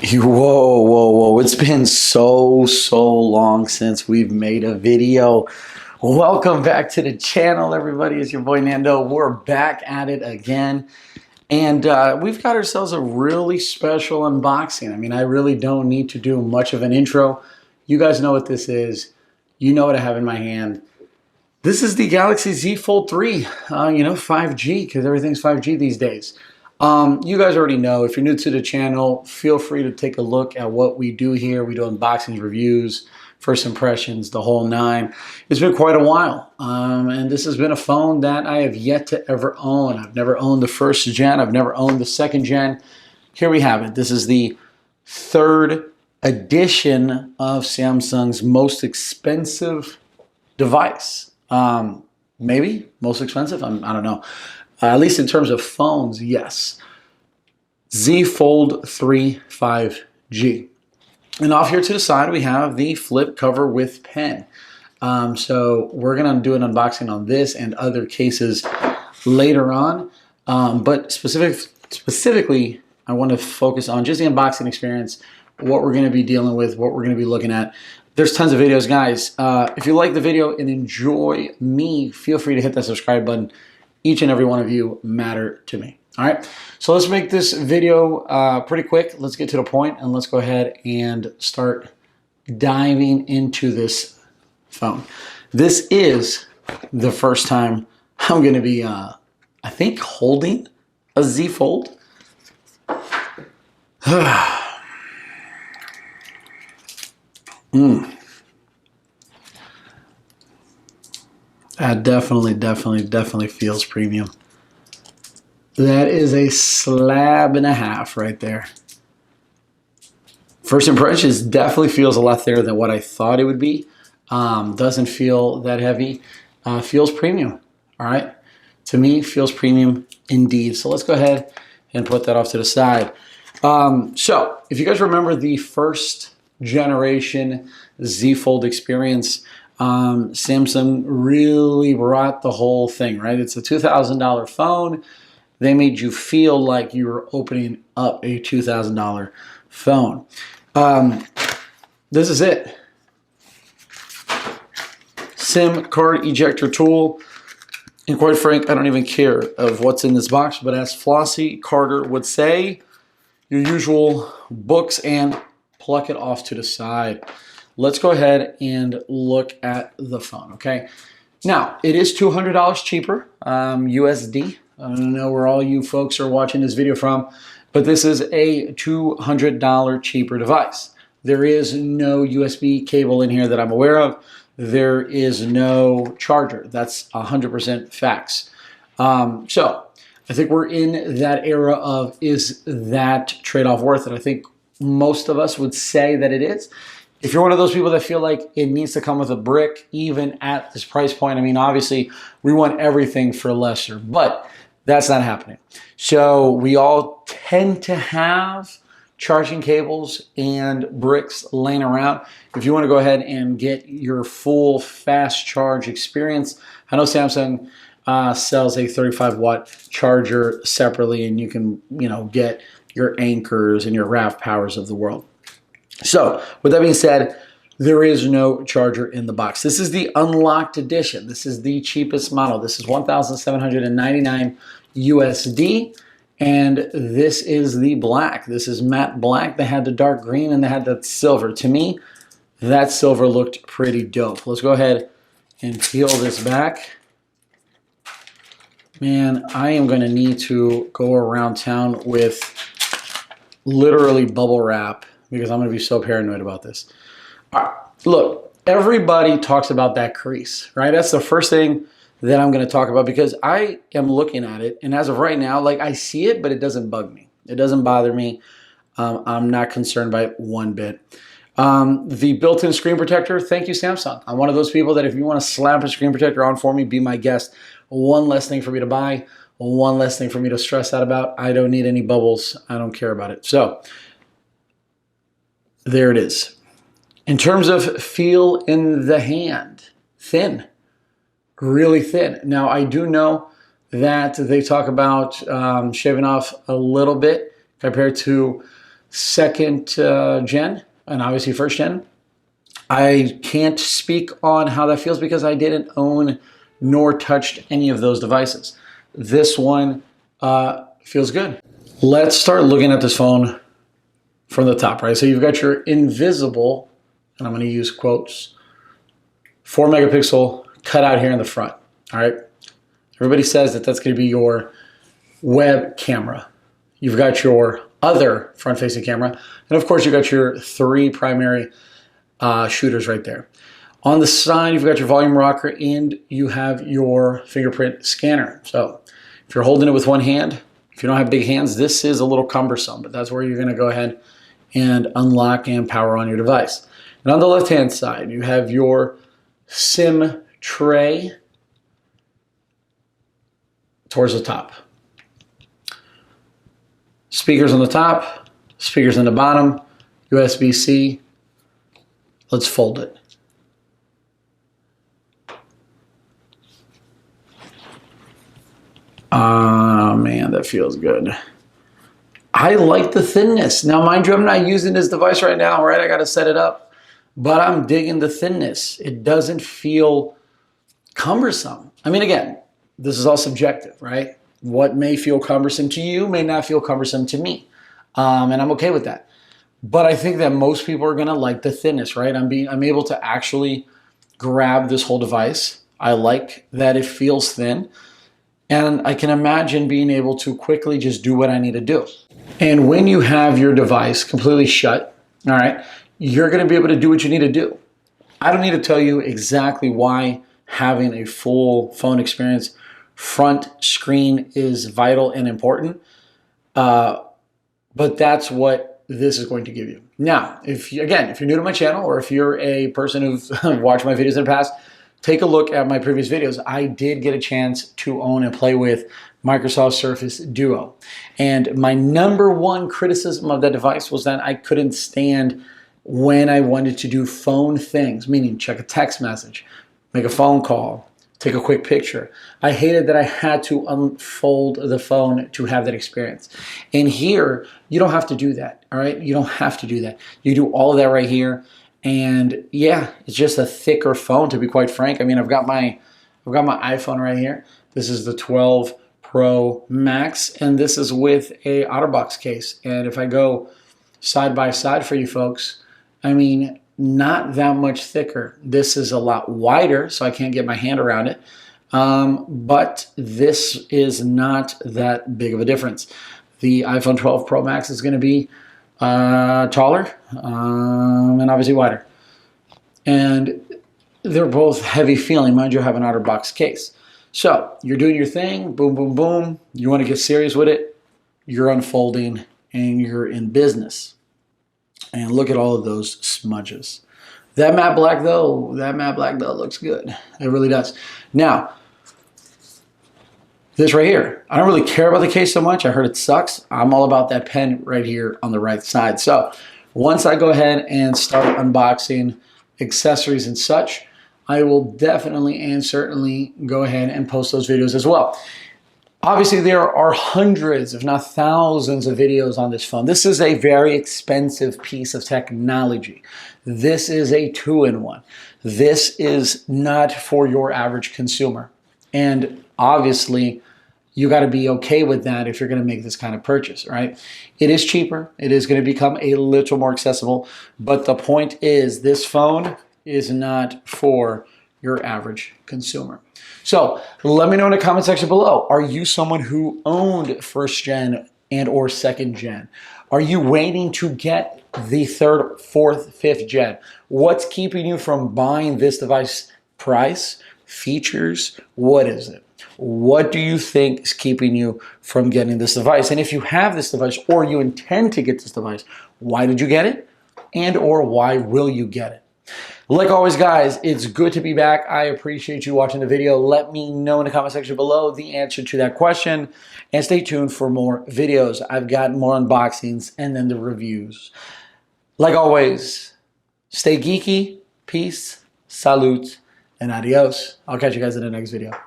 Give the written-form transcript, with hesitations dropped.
Whoa. It's been so long since we've made a video. Welcome back to the channel, everybody. It's your boy Nando. We're back at it again. And we've got ourselves a really special unboxing. I mean, I really don't need to do much of an intro. You guys know what this is. You know what I have in my hand. This is the Galaxy Z Fold 3, 5G, because everything's 5G these days. You guys already know, if you're new to the channel, feel free to take a look at what we do here. We do unboxings, reviews, first impressions, the whole nine. It's been quite a while, and this has been a phone that I have yet to ever own. I've never owned the first gen. I've never owned the second gen. Here we have it. This is the third edition of Samsung's most expensive device. Maybe most expensive. I don't know. At least in terms of phones, yes. Z Fold 3 5G. And off here to the side, we have the flip cover with pen. So we're going to do an unboxing on this and other cases later on. But specifically, I want to focus on just the unboxing experience, what we're going to be dealing with, what we're going to be looking at. There's tons of videos, guys. If you like the video and enjoy me, feel free to hit that subscribe button. Each and every one of you matter to me. All right, so let's make this video pretty quick. Let's get to the point and let's go ahead and start diving into this phone. This is the first time I'm going to be, I think, holding a Z Fold. That definitely feels premium. That is a slab and a half right there. First impressions definitely feels a lot thinner than what I thought it would be. Doesn't feel that heavy. Feels premium. All right. To me, feels premium indeed. So let's go ahead and put that off to the side. So if you guys remember the first generation Z Fold experience, Samsung really brought the whole thing, right? It's a $2,000 phone. They made you feel like you were opening up a $2,000 phone. This is it. SIM card ejector tool. And quite frank, I don't even care of what's in this box, but as Flossie Carter would say, your usual books and pluck it off to the side. Let's go ahead and look at the phone, okay? Now, it is $200 cheaper, USD. I don't know where all you folks are watching this video from, but this is a $200 cheaper device. There is no USB cable in here that I'm aware of. There is no charger. That's 100% facts. So I think we're in that era of, is that trade-off worth it? I think most of us would say that it is. If you're one of those people that feel like it needs to come with a brick, even at this price point, I mean, obviously, we want everything for lesser, but that's not happening. So we all tend to have charging cables and bricks laying around. If you want to go ahead and get your full fast charge experience, I know Samsung sells a 35-watt charger separately, and you can, get your Anchors and your RAV Powers of the world. So, with that being said, there is no charger in the box. This is the unlocked edition. This is the cheapest model. This is $1,799 USD, and this is the black. This is matte black. They had the dark green and they had the silver. To me, that silver looked pretty dope. Let's go ahead and peel this back. Man, I am going to need to go around town with literally bubble wrap, because I'm going to be so paranoid about this. All right, look, everybody talks about that crease, right? That's the first thing that I'm going to talk about, because I am looking at it, and as of right now, like, I see it, but it doesn't bug me. It doesn't bother me. I'm not concerned by it one bit. The built-in screen protector, thank you, Samsung. I'm one of those people that if you want to slap a screen protector on for me, be my guest. One less thing for me to buy, one less thing for me to stress out about. I don't need any bubbles. I don't care about it. So there it is. In terms of feel in the hand, thin, really thin. Now, I do know that they talk about shaving off a little bit compared to second gen and obviously first gen. I can't speak on how that feels because I didn't own nor touched any of those devices. This one feels good. Let's start looking at this phone from the top, right? So you've got your invisible, and I'm going to use quotes, 4 megapixel cutout here in the front, all right? Everybody says that that's going to be your web camera. You've got your other front-facing camera, and of course you've got your 3 primary shooters right there. On the side, you've got your volume rocker, and you have your fingerprint scanner. So if you're holding it with one hand, if you don't have big hands, this is a little cumbersome, but that's where you're going to go ahead and unlock and power on your device. And on the left-hand side, you have your SIM tray towards the top. Speakers on the top, speakers on the bottom, USB-C. Let's fold it. Oh man, that feels good. I like the thinness. Now, mind you, I'm not using this device right now, right? I got to set it up, but I'm digging the thinness. It doesn't feel cumbersome. I mean, again, this is all subjective, right? What may feel cumbersome to you may not feel cumbersome to me, and I'm okay with that. But I think that most people are going to like the thinness, right? I'm able to actually grab this whole device. I like that it feels thin. And I can imagine being able to quickly just do what I need to do. And when you have your device completely shut, all right, you're going to be able to do what you need to do. I don't need to tell you exactly why having a full phone experience front screen is vital and important. But that's what this is going to give you. Now, if you're new to my channel, or if you're a person who's watched my videos in the past, take a look at my previous videos. I did get a chance to own and play with Microsoft Surface Duo. And my number one criticism of that device was that I couldn't stand when I wanted to do phone things, meaning check a text message, make a phone call, take a quick picture. I hated that I had to unfold the phone to have that experience. And here, you don't have to do that, all right? You don't have to do that. You do all of that right here. And yeah, it's just a thicker phone, to be quite frank. I mean, I've got my iPhone right here. This is the 12 Pro Max, and this is with a OtterBox case. And if I go side by side for you folks, I mean, not that much thicker. This is a lot wider, so I can't get my hand around it. But this is not that big of a difference. The iPhone 12 Pro Max is going to be taller and obviously wider. And they're both heavy feeling. Mind you, I have an OtterBox case. So you're doing your thing, boom, boom, boom. You want to get serious with it, you're unfolding and you're in business. And look at all of those smudges. That matte black though looks good. It really does. Now, this right here, I don't really care about the case so much. I heard it sucks. I'm all about that pen right here on the right side. So once I go ahead and start unboxing accessories and such, I will definitely and certainly go ahead and post those videos as well. Obviously, there are hundreds, if not thousands of videos on this phone. This is a very expensive piece of technology. This is a two-in-one. This is not for your average consumer. And obviously, you got to be okay with that if you're going to make this kind of purchase, right? It is cheaper. It is going to become a little more accessible. But the point is, this phone is not for your average consumer. So let me know in the comment section below. Are you someone who owned first gen and or second gen? Are you waiting to get the third, fourth, fifth gen? What's keeping you from buying this device? Price, features, what is it? What do you think is keeping you from getting this device? And if you have this device or you intend to get this device, why did you get it? And or why will you get it? Like always, guys, it's good to be back. I appreciate you watching the video. Let me know in the comment section below the answer to that question. And stay tuned for more videos. I've got more unboxings and then the reviews. Like always, stay geeky, peace, salute, and adios. I'll catch you guys in the next video.